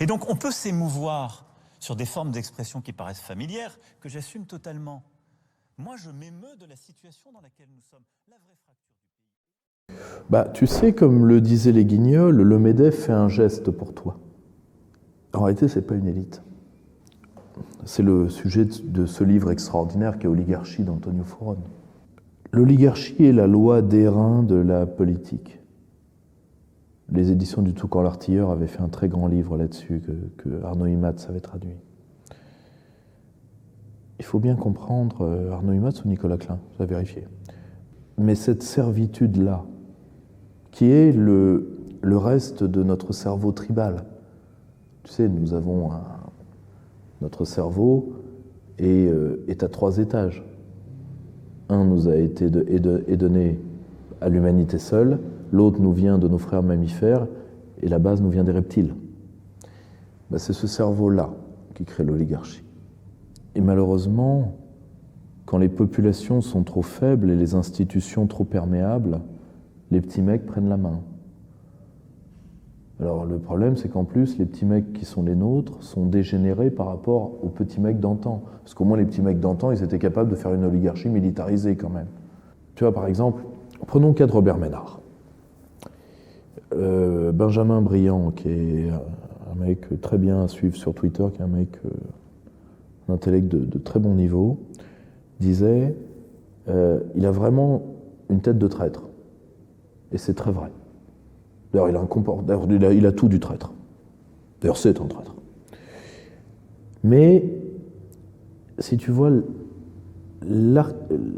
Et donc on peut s'émouvoir sur des formes d'expression qui paraissent familières, que j'assume totalement. Moi, je m'émeus de la situation dans laquelle nous sommes. La vraie fracture du pays. Tu sais, comme le disaient les Guignols, le MEDEF fait un geste pour toi. En réalité, c'est pas une élite. C'est le sujet de ce livre extraordinaire qui est Oligarchie d'Antonio Forone. L'oligarchie est la loi d'airain de la politique. Les éditions du Toucan l'Artilleur avaient fait un très grand livre là-dessus que Arnaud Imatz avait traduit. Il faut bien comprendre, Arnaud Imatz ou Nicolas Klein, ça a vérifié. Mais cette servitude-là, qui est le reste de notre cerveau tribal. Tu sais, nous avons notre cerveau est à 3 étages. Un nous a été donné à l'humanité seule, l'autre nous vient de nos frères mammifères, et la base nous vient des reptiles. C'est ce cerveau-là qui crée l'oligarchie. Et malheureusement, quand les populations sont trop faibles et les institutions trop perméables, les petits mecs prennent la main. Alors le problème, c'est qu'en plus, les petits mecs qui sont les nôtres sont dégénérés par rapport aux petits mecs d'antan. Parce qu'au moins, les petits mecs d'antan, ils étaient capables de faire une oligarchie militarisée quand même. Tu vois, par exemple, prenons le cas de Robert Ménard. Benjamin Briand, qui est un mec très bien à suivre sur Twitter, qui est un mec d'intellect de très bon niveau, disait il a vraiment une tête de traître. Et c'est très vrai. D'ailleurs, il a tout du traître. D'ailleurs, c'est un traître. Mais si tu vois,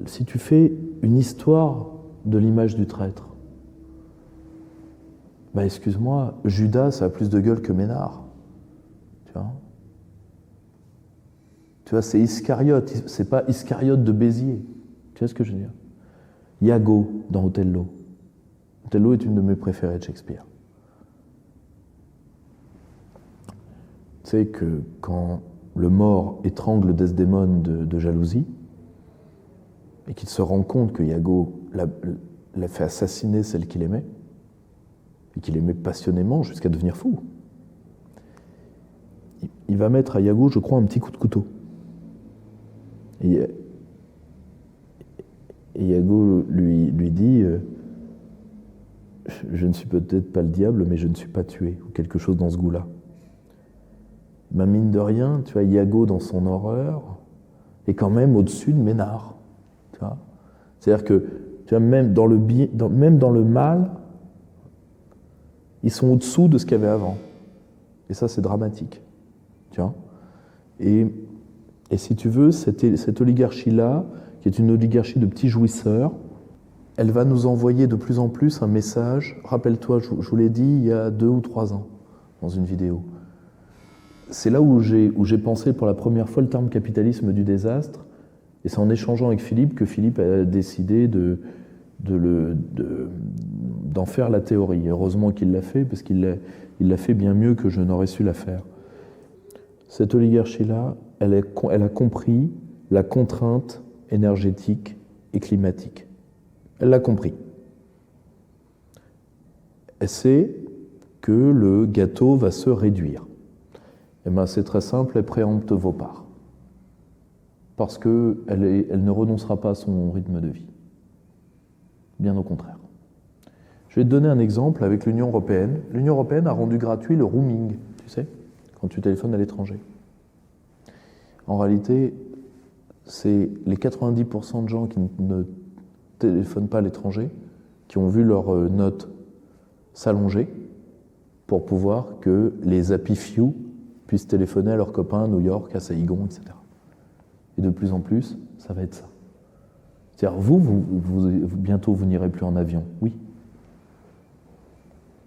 si tu fais une histoire de l'image du traître, excuse-moi, Judas, ça a plus de gueule que Ménard. Tu vois, c'est Iscariote, c'est pas Iscariote de Béziers. Tu vois ce que je veux dire? Iago dans Othello. Othello est une de mes préférées de Shakespeare. Tu sais que quand le mort étrangle Desdémone de jalousie, et qu'il se rend compte que Iago l'a fait assassiner celle qu'il aimait, et qu'il aimait passionnément jusqu'à devenir fou, il va mettre à Iago, je crois, un petit coup de couteau. Et Iago lui dit je ne suis peut-être pas le diable, mais je ne suis pas tué, ou quelque chose dans ce goût-là. Mine de rien, tu vois, Iago dans son horreur est quand même au-dessus de Ménard. Tu vois, c'est-à-dire que tu vois, même dans le mal, ils sont au-dessous de ce qu'il y avait avant. Et ça, c'est dramatique. Tu vois, et si tu veux, cette oligarchie-là, qui est une oligarchie de petits jouisseurs, elle va nous envoyer de plus en plus un message. Rappelle-toi, je vous l'ai dit il y a 2 ou 3 ans, dans une vidéo. C'est là où j'ai pensé pour la première fois le terme capitalisme du désastre, et c'est en échangeant avec Philippe que Philippe a décidé d'en faire la théorie. Heureusement qu'il l'a fait, parce qu'il l'a fait bien mieux que je n'aurais su la faire. Cette oligarchie-là, elle a compris la contrainte énergétique et climatique. Elle l'a compris. Elle sait que le gâteau va se réduire. C'est très simple, elle préempte vos parts. Parce qu'elle ne renoncera pas à son rythme de vie. Bien au contraire. Je vais te donner un exemple avec l'Union européenne. L'Union européenne a rendu gratuit le roaming, tu sais, quand tu téléphones à l'étranger. En réalité, c'est les 90% de gens qui ne téléphonent pas à l'étranger, qui ont vu leur note s'allonger pour pouvoir que les happy few puissent téléphoner à leurs copains à New York, à Saïgon, etc. Et de plus en plus, ça va être ça. C'est-à-dire, bientôt, vous n'irez plus en avion, oui.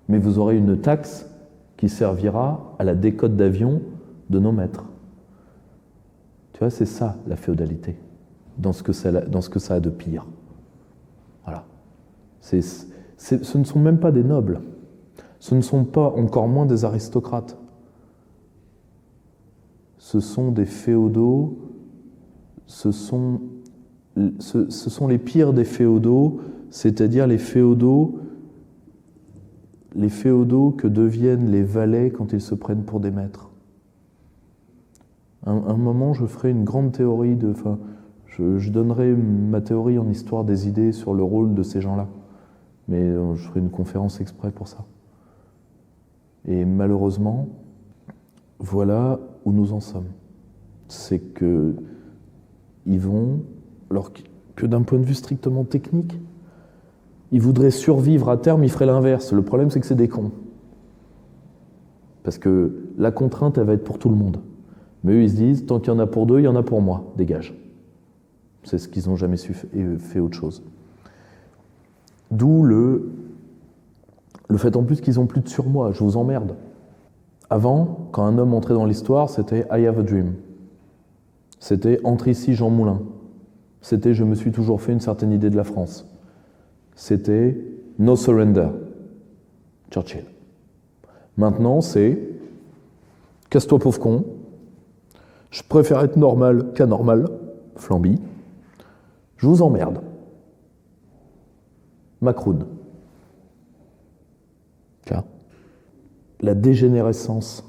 Mais vous aurez une taxe qui servira à la décote d'avion de nos maîtres. Tu vois, c'est ça, la féodalité, dans ce que ça a de pire. Voilà. Ce ne sont même pas des nobles. Ce ne sont pas encore moins des aristocrates. Ce sont des féodaux, ce sont les pires des féodaux, c'est-à-dire les féodaux les féodaux que deviennent les valets quand ils se prennent pour des maîtres. Un moment, je ferai une grande théorie je donnerai ma théorie en histoire des idées sur le rôle de ces gens-là. Mais je ferai une conférence exprès pour ça. Et malheureusement, voilà où nous en sommes. C'est que ils vont, alors que d'un point de vue strictement technique, ils voudraient survivre à terme, ils feraient l'inverse. Le problème, c'est que c'est des cons. Parce que la contrainte, elle va être pour tout le monde. Mais eux, ils se disent, tant qu'il y en a pour deux, il y en a pour moi, dégage. C'est ce qu'ils n'ont jamais su fait autre chose. D'où le fait en plus qu'ils n'ont plus de surmoi, je vous emmerde. Avant, quand un homme entrait dans l'histoire, c'était « I have a dream ». C'était « Entre ici, Jean Moulin ». C'était « Je me suis toujours fait une certaine idée de la France ». C'était « No surrender », Churchill. Maintenant, c'est « Casse-toi, pauvre con ». Je préfère être normal qu'anormal, Flamby. Je vous emmerde. Macron. La dégénérescence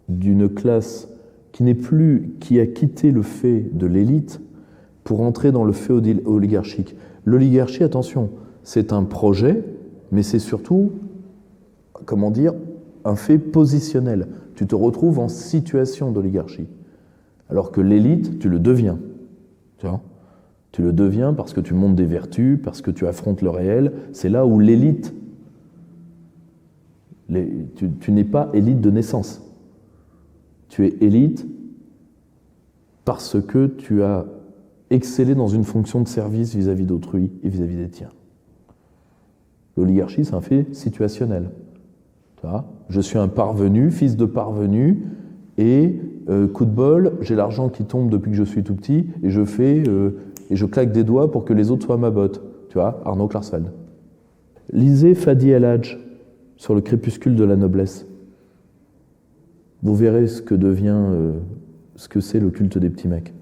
d'une classe qui a quitté le fait de l'élite pour entrer dans le fait oligarchique. L'oligarchie, attention, c'est un projet, mais c'est surtout, un fait positionnel. Tu te retrouves en situation d'oligarchie. Alors que l'élite, tu le deviens. Tu le deviens parce que tu montes des vertus, parce que tu affrontes le réel. C'est là où l'élite... Tu n'es pas élite de naissance. Tu es élite parce que tu as excellé dans une fonction de service vis-à-vis d'autrui et vis-à-vis des tiens. L'oligarchie, c'est un fait situationnel. Je suis un parvenu, fils de parvenu, et coup de bol, j'ai l'argent qui tombe depuis que je suis tout petit, et je claque des doigts pour que les autres soient à ma botte. Tu vois, Arnaud Klarsfeld. Lisez Fadi El-Hadj sur le crépuscule de la noblesse. Vous verrez ce que c'est le culte des petits mecs.